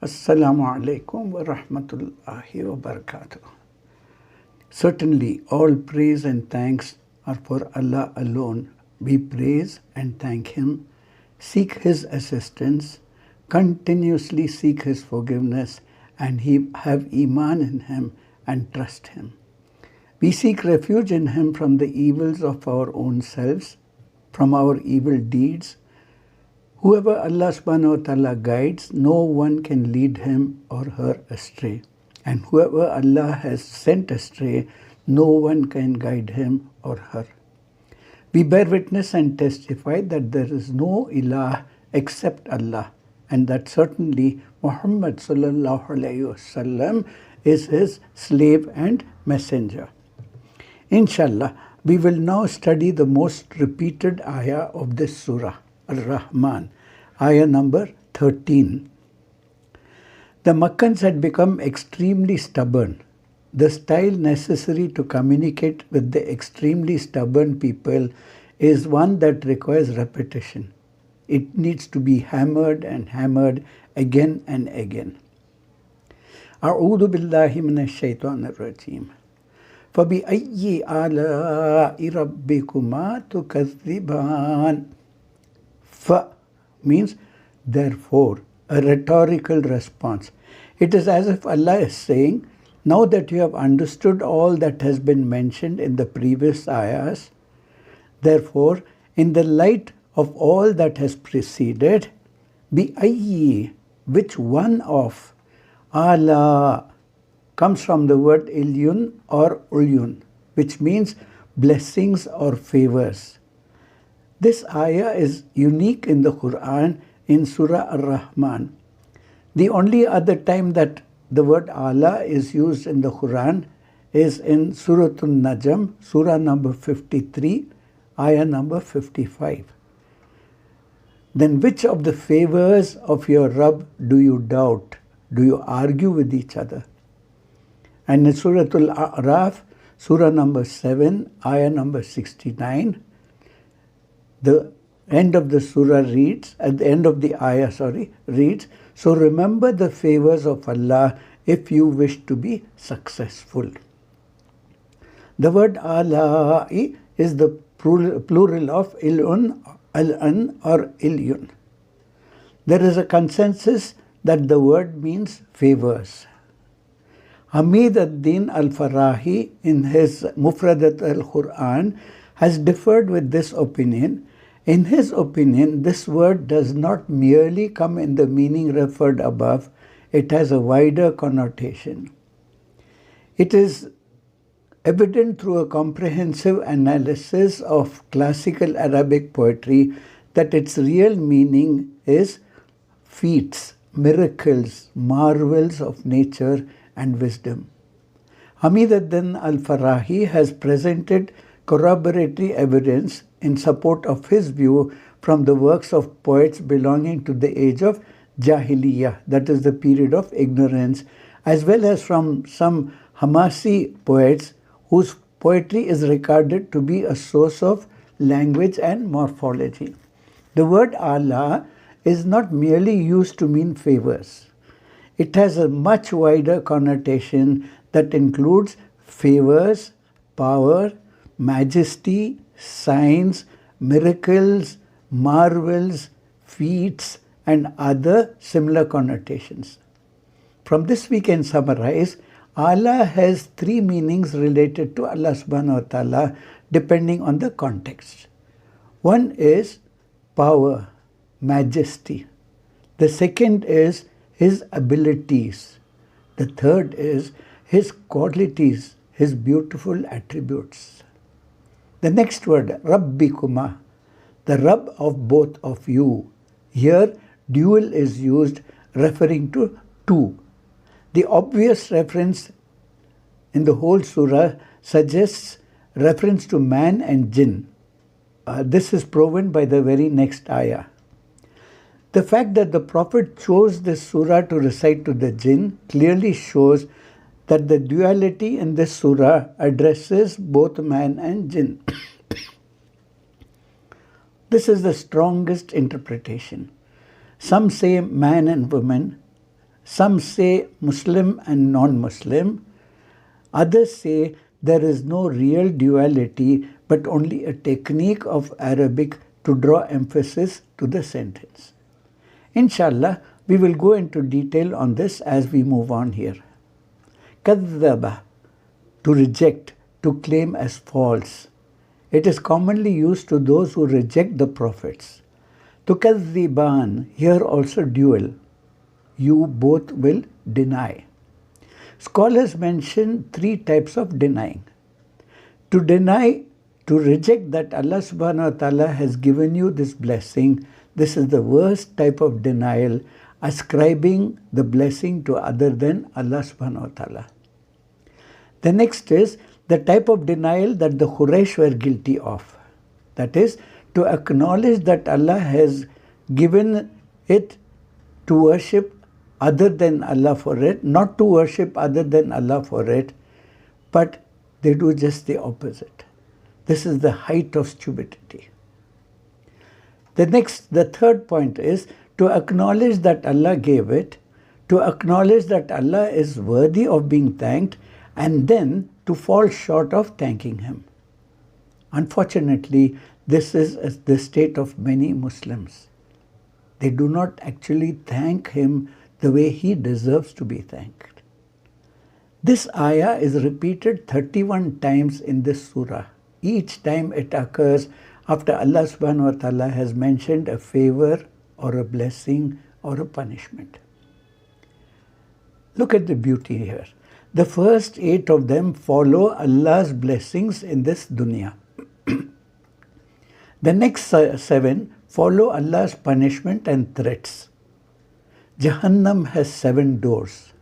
Assalamu alaikum wa rahmatullahi wa barakatuh. Certainly, all praise and thanks are for Allah alone. We praise and thank Him, seek His assistance, continuously seek His forgiveness, and have Iman in Him and trust Him. We seek refuge in Him from the evils of our own selves, from our evil deeds. Whoever Allah subhanahu wa ta'ala guides, no one can lead him or her astray. And whoever Allah has sent astray, no one can guide him or her. We bear witness and testify that there is no ilah except Allah, and that certainly Muhammad sallallahu alayhi wasallam is his slave and messenger. Inshallah, we will now study the most repeated ayah of this surah, Rahmaan, ayah number 13. The Makkans had become extremely stubborn. The style necessary to communicate with the extremely stubborn people is one that requires repetition. It needs to be hammered and hammered again and again. أعوذ بالله من الشيطان الرجيم فبأي آلاء ربكما تكذبان. Fa means therefore, a rhetorical response. It is as if Allah is saying, now that you have understood all that has been mentioned in the previous ayahs, therefore, in the light of all that has preceded, bi-ayyi, which one of, ala, comes from the word ilyun or ulyun, which means blessings or favors. This ayah is unique in the Quran in Surah Ar-Rahman. The only other time that the word Allah is used in the Quran is in Surah An-Najm, Surah number 53, ayah number 55. Then which of the favors of your Rabb do you doubt? Do you argue with each other? And in Surah Al-A'raf, Surah number 7, ayah number 69, the end of the surah reads, at the end of the ayah, reads, so remember the favors of Allah if you wish to be successful. The word ala'i is the plural of ilun, al-an or ilyun. There is a consensus that the word means favors. Hamid ad-Din al-Farahi in his Mufradat al-Quran has differed with this opinion. In his opinion, this word does not merely come in the meaning referred above, it has a wider connotation. It is evident through a comprehensive analysis of classical Arabic poetry that its real meaning is feats, miracles, marvels of nature and wisdom. Hamid ad-Din al-Farahi has presented corroboratory evidence in support of his view from the works of poets belonging to the age of Jahiliyyah, that is the period of ignorance, as well as from some Hamasi poets whose poetry is regarded to be a source of language and morphology. The word Allah is not merely used to mean favors. It has a much wider connotation that includes favors, power, majesty, signs, miracles, marvels, feats, and other similar connotations. From this we can summarize, Allah has three meanings related to Allah subhanahu wa ta'ala depending on the context. One is power, majesty. The second is His abilities. The third is His qualities, His beautiful attributes. The next word, Rabbikuma, the Rabb of both of you. Here, dual is used referring to two. The obvious reference in the whole surah suggests reference to man and jinn. This is proven by the very next ayah. The fact that the Prophet chose this surah to recite to the jinn clearly shows that the duality in this surah addresses both man and jinn. This is the strongest interpretation. Some say man and woman, Some say Muslim and non-Muslim. Others say there is no real duality but only a technique of Arabic to draw emphasis to the sentence. Inshallah, we will go into detail on this as we move on here. Kadhaba, to reject, to claim as false. It is commonly used to those who reject the prophets. Tukadhiban, here also dual. You both will deny. Scholars mention three types of denying. To deny, to reject that Allah subhanahu wa ta'ala has given you this blessing, this is the worst type of denial, ascribing the blessing to other than Allah subhanahu wa ta'ala. The next is the type of denial that the Quraysh were guilty of. That is, to acknowledge that Allah has given it to worship other than Allah for it, not to worship other than Allah for it, but they do just the opposite. This is the height of stupidity. The third point is to acknowledge that Allah gave it, to acknowledge that Allah is worthy of being thanked, and then to fall short of thanking Him. Unfortunately, this is the state of many Muslims. They do not actually thank Him the way He deserves to be thanked. This ayah is repeated 31 times in this surah. Each time it occurs after Allah subhanahu wa ta'ala has mentioned a favor or a blessing or a punishment. Look at the beauty here. The first 8 of them follow Allah's blessings in this dunya. The next 7 follow Allah's punishment and threats. Jahannam has 7 doors.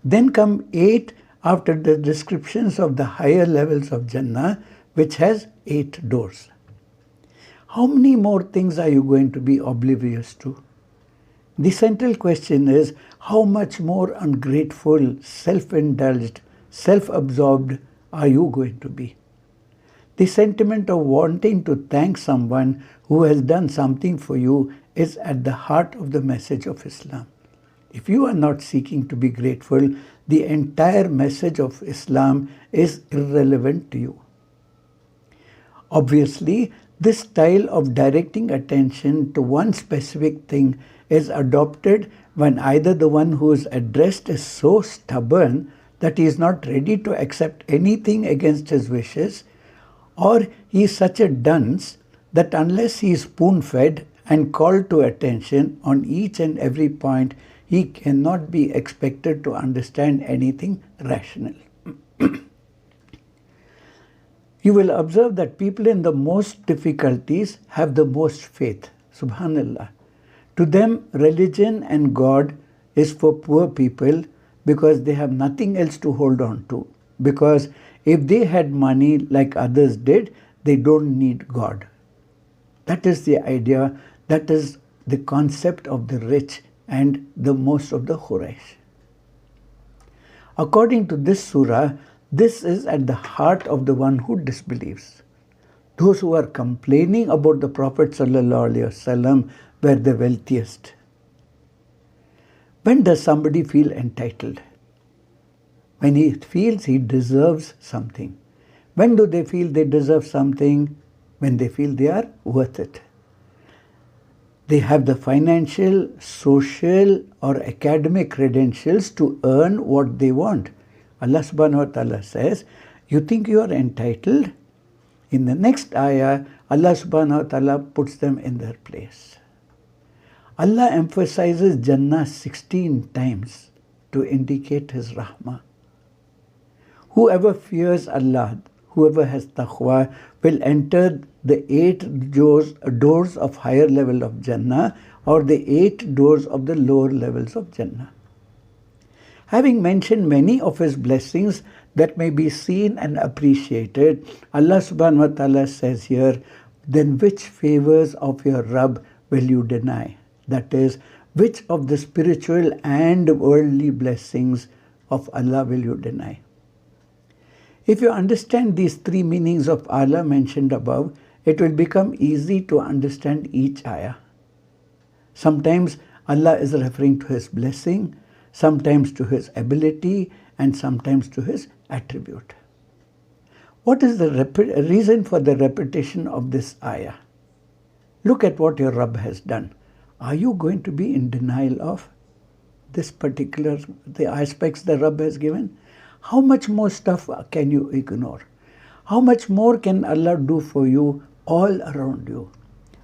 Then come 8 after the descriptions of the higher levels of Jannah, which has 8 doors. How many more things are you going to be oblivious to? The central question is, how much more ungrateful, self-indulged, self-absorbed are you going to be? The sentiment of wanting to thank someone who has done something for you is at the heart of the message of Islam. If you are not seeking to be grateful, the entire message of Islam is irrelevant to you. Obviously, this style of directing attention to one specific thing is adopted when either the one who is addressed is so stubborn that he is not ready to accept anything against his wishes, or he is such a dunce that unless he is spoon-fed and called to attention on each and every point, he cannot be expected to understand anything rational. You will observe that people in the most difficulties have the most faith. Subhanallah. To them, religion and God is for poor people because they have nothing else to hold on to. Because if they had money like others did, they don't need God. That is the idea, that is the concept of the rich and the most of the Quraysh. According to this surah, this is at the heart of the one who disbelieves. Those who are complaining about the Prophet ﷺ were the wealthiest. When does somebody feel entitled? When he feels he deserves something. When do they feel they deserve something? When they feel they are worth it. They have the financial, social, or academic credentials to earn what they want. Allah subhanahu wa ta'ala says, you think you are entitled? In the next ayah, Allah subhanahu wa ta'ala puts them in their place. Allah emphasizes Jannah 16 times to indicate His Rahmah. Whoever fears Allah, whoever has taqwa, will enter the 8 doors of higher level of Jannah, or the 8 doors of the lower levels of Jannah. Having mentioned many of His blessings that may be seen and appreciated, Allah subhanahu wa ta'ala says here, then which favors of your Rabb will you deny? That is, which of the spiritual and worldly blessings of Allah will you deny? If you understand these 3 meanings of Allah mentioned above, it will become easy to understand each ayah. Sometimes Allah is referring to His blessing, sometimes to His ability, and sometimes to His attribute. What is the reason for the repetition of this ayah? Look at what your Rabb has done. Are you going to be in denial of this particular, the aspects the Rabb has given? How much more stuff can you ignore? How much more can Allah do for you all around you?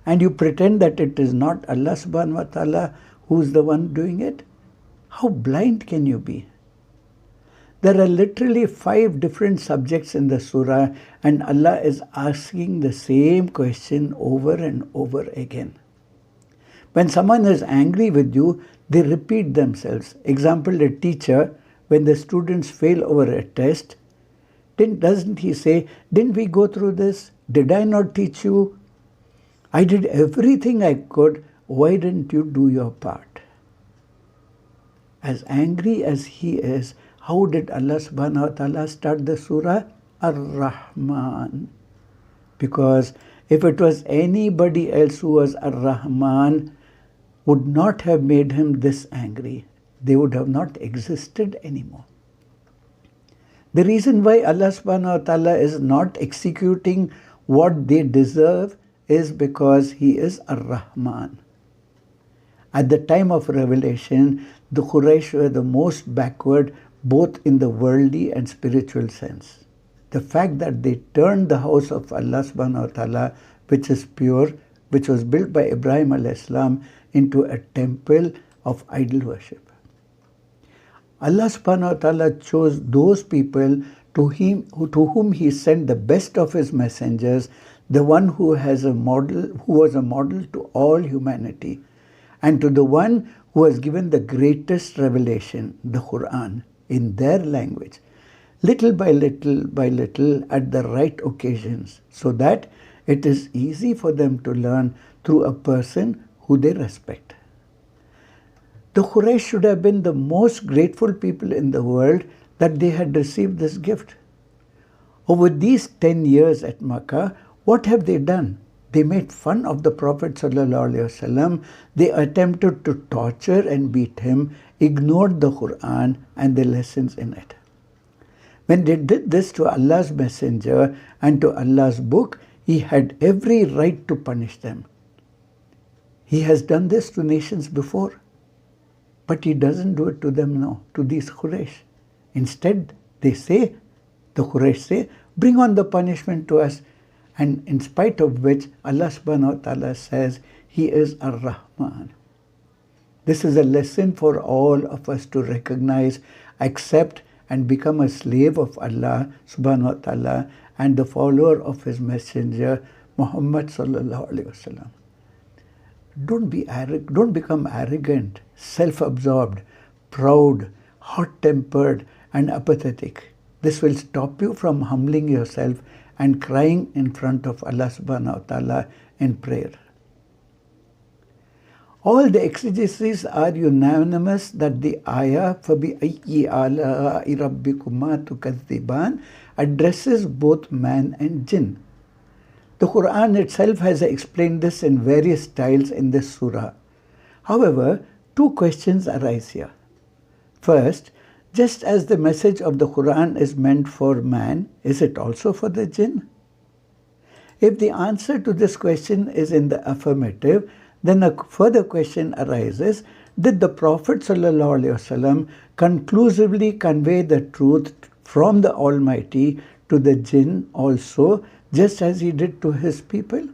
And you pretend that it is not Allah subhanahu wa ta'ala who's the one doing it? How blind can you be? There are literally 5 different subjects in the surah, and Allah is asking the same question over and over again. When someone is angry with you, they repeat themselves. Example, a teacher, when the students fail over a test, doesn't he say, didn't we go through this? Did I not teach you? I did everything I could. Why didn't you do your part? As angry as he is, how did Allah subhanahu wa ta'ala start the surah? Ar-Rahmaan. Because if it was anybody else who was Ar-Rahmaan, would not have made him this angry. They would have not existed anymore. The reason why Allah subhanahu wa ta'ala is not executing what they deserve is because He is Ar-Rahman. At the time of revelation, the Quraysh were the most backward both in the worldly and spiritual sense. The fact that they turned the house of Allah subhanahu wa ta'ala, which is pure, which was built by Ibrahim alayhi salam, into a temple of idol worship. Allah subhanahu wa ta'ala chose those people to whom He sent the best of His messengers, the one who was a model to all humanity, and to the one who was given the greatest revelation, the Quran, in their language, little by little at the right occasions, so that it is easy for them to learn through a person who they respect. The Quraysh should have been the most grateful people in the world that they had received this gift. Over these 10 years at Makkah, what have they done? They made fun of the Prophet ﷺ. They attempted to torture and beat him, ignored the Quran and the lessons in it. When they did this to Allah's messenger and to Allah's book, He had every right to punish them. He has done this to nations before, but He doesn't do it to them now, to these Quraysh. Instead, the Quraysh say, bring on the punishment to us. And in spite of which, Allah subhanahu wa ta'ala says, He is Ar-Rahman. This is a lesson for all of us to recognize, accept, and become a slave of Allah subhanahu wa ta'ala and the follower of His messenger, Muhammad sallallahu alaihi wasallam. Don't become arrogant, self-absorbed, proud, hot-tempered, and apathetic. This will stop you from humbling yourself and crying in front of Allah subhanahu wa ta'ala in prayer. All the exegeses are unanimous that the ayah فَبِأَيِّ آلَاءِ رَبِّكُمَا تُكَذِّبَانِ addresses both man and jinn. The Quran itself has explained this in various styles in this surah. However, 2 questions arise here. First, just as the message of the Quran is meant for man, is it also for the jinn? If the answer to this question is in the affirmative, then a further question arises, did the Prophet ﷺ conclusively convey the truth from the Almighty to the jinn also, just as He did to His people?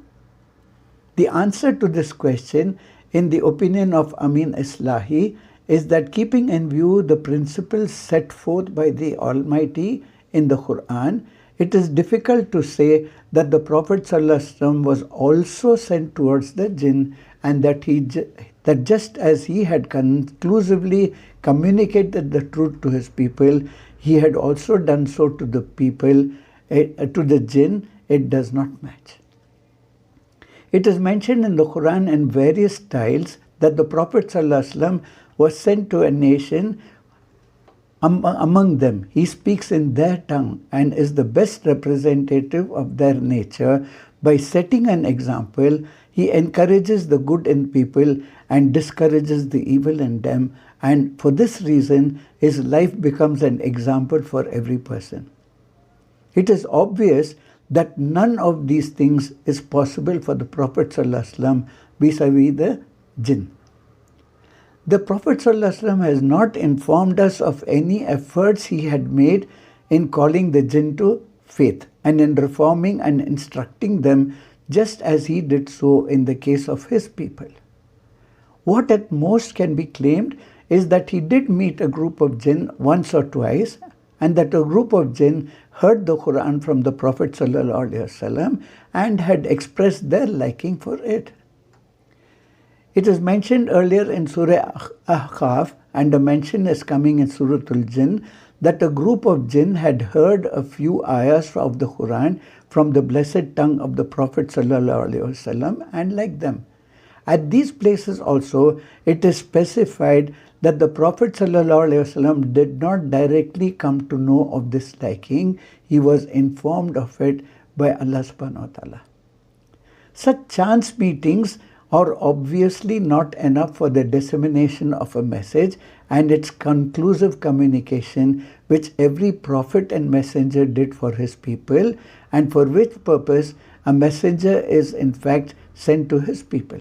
The answer to this question, in the opinion of Amin Islahi, is that keeping in view the principles set forth by the Almighty in the Quran, it is difficult to say that the Prophet ﷺ was also sent towards the jinn, and that just as he had conclusively communicated the truth to his people, he had also done so to the people, to the jinn. It does not match. It is mentioned in the Quran in various styles that the Prophet ﷺ was sent to a nation among them. He speaks in their tongue and is the best representative of their nature, By setting an example, he encourages the good in people and discourages the evil in them, and for this reason, his life becomes an example for every person. It is obvious that none of these things is possible for the Prophet ﷺ vis-a-vis the jinn. The Prophet ﷺ has not informed us of any efforts he had made in calling the jinn to faith and in reforming and instructing them, just as he did so in the case of his people. What at most can be claimed is that he did meet a group of jinn once or twice, and that a group of jinn heard the Quran from the Prophet ﷺ and had expressed their liking for it. It is mentioned earlier in Surah Ahqaf, and a mention is coming in Surah Al-Jinn, that a group of jinn had heard a few ayahs of the Quran from the blessed tongue of the Prophet ﷺ and liked them. At these places also, it is specified that the Prophet ﷺ did not directly come to know of this liking. He was informed of it by Allah subhanahu wa ta'ala. Such chance meetings are obviously not enough for the dissemination of a message and its conclusive communication, which every prophet and messenger did for his people, and for which purpose a messenger is in fact sent to his people.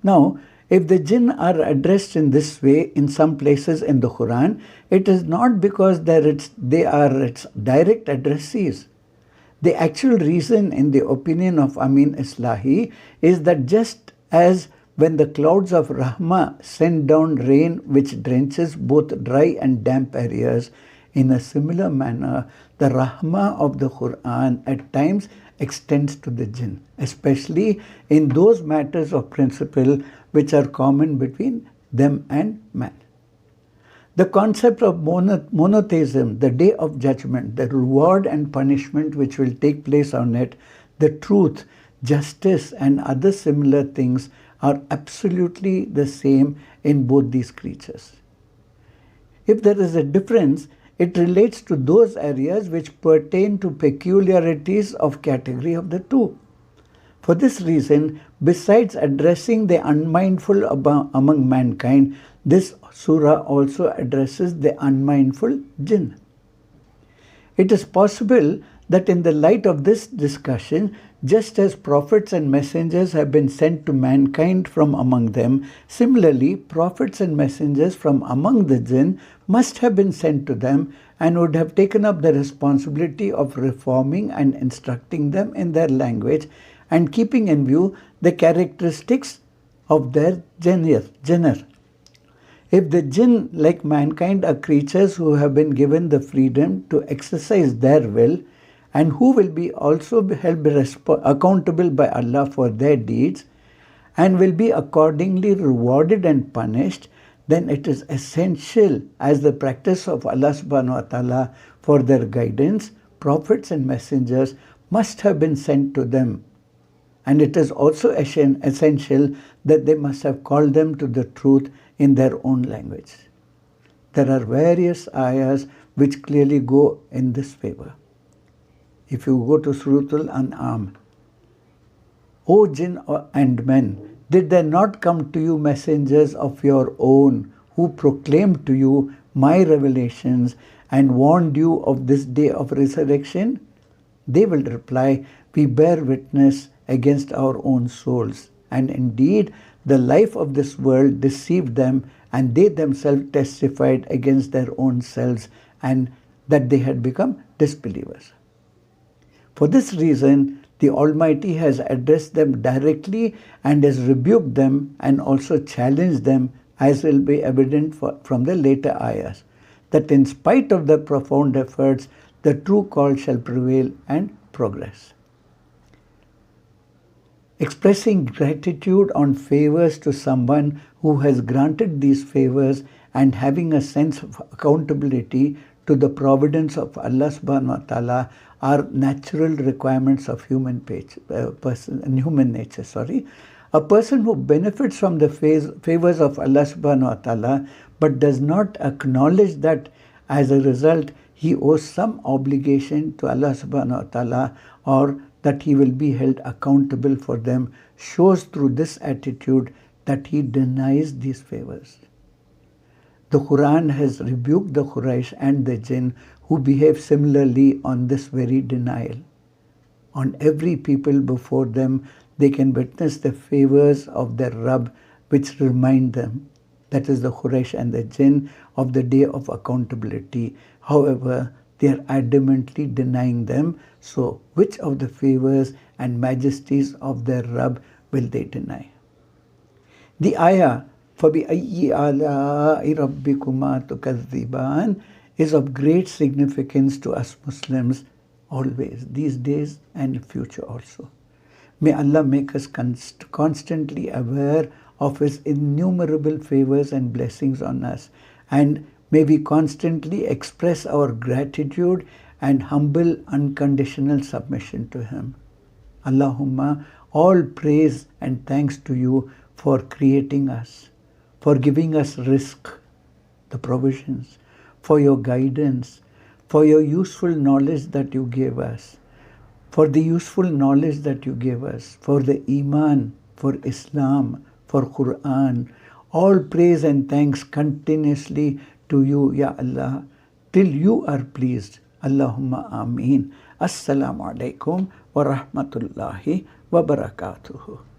Now, if the jinn are addressed in this way in some places in the Quran, it is not because they are its direct addressees. The actual reason, in the opinion of Amin Islahi, is that just as when the clouds of Rahmaan send down rain which drenches both dry and damp areas, in a similar manner, the Rahmah of the Quran at times extends to the jinn, especially in those matters of principle which are common between them and man. The concept of monotheism, the day of judgment, the reward and punishment which will take place on it, the truth, justice, and other similar things are absolutely the same in both these creatures. If there is a difference, it relates to those areas which pertain to peculiarities of category of the two. For this reason, besides addressing the unmindful among mankind, this surah also addresses the unmindful jinn. It is possible that in the light of this discussion, just as prophets and messengers have been sent to mankind from among them, similarly, prophets and messengers from among the jinn must have been sent to them and would have taken up the responsibility of reforming and instructing them in their language and keeping in view the characteristics of their genre. If the jinn, like mankind, are creatures who have been given the freedom to exercise their will, and who will be also held accountable by Allah for their deeds, and will be accordingly rewarded and punished, then it is essential as the practice of Allah subhanahu wa ta'ala for their guidance, prophets and messengers must have been sent to them. And it is also essential that they must have called them to the truth in their own language. There are various ayahs which clearly go in this favor. If you go to Surah Al-An'am, O jinn and men, did there not come to you messengers of your own who proclaimed to you my revelations and warned you of this day of resurrection? They will reply, we bear witness against our own souls, and indeed the life of this world deceived them, and they themselves testified against their own selves and that they had become disbelievers. For this reason, the Almighty has addressed them directly and has rebuked them and also challenged them, as will be evident from the later ayahs, that in spite of their profound efforts, the true call shall prevail and progress. Expressing gratitude on favors to someone who has granted these favors and having a sense of accountability to the providence of Allah subhanahu wa ta'ala are natural requirements of human nature. A person who benefits from the favors of Allah subhanahu wa ta'ala but does not acknowledge that as a result he owes some obligation to Allah subhanahu wa ta'ala or that he will be held accountable for them shows through this attitude that he denies these favors. The Quran has rebuked the Quraysh and the jinn who behave similarly on this very denial. On every people before them, they can witness the favors of their Rabb which remind them, that is the Quraysh and the jinn, of the day of accountability. However, they are adamantly denying them. So, which of the favors and majesties of their Rabb will they deny? The ayah, فَبِأَيِّ آلَاءِ رَبِّكُمَا تُكَذِّبَانِ, is of great significance to us Muslims always, these days and in future also. May Allah make us constantly aware of His innumerable favors and blessings on us, and may we constantly express our gratitude and humble unconditional submission to Him. Allahumma, all praise and thanks to you for creating us, for giving us rizq, the provisions, for your guidance, for your useful knowledge that you gave us, for the useful knowledge that you gave us, for the Iman, for Islam, for Quran. All praise and thanks continuously to you, Ya Allah, till you are pleased. Allahumma Ameen. Assalamu alaikum wa rahmatullahi wa barakatuhu.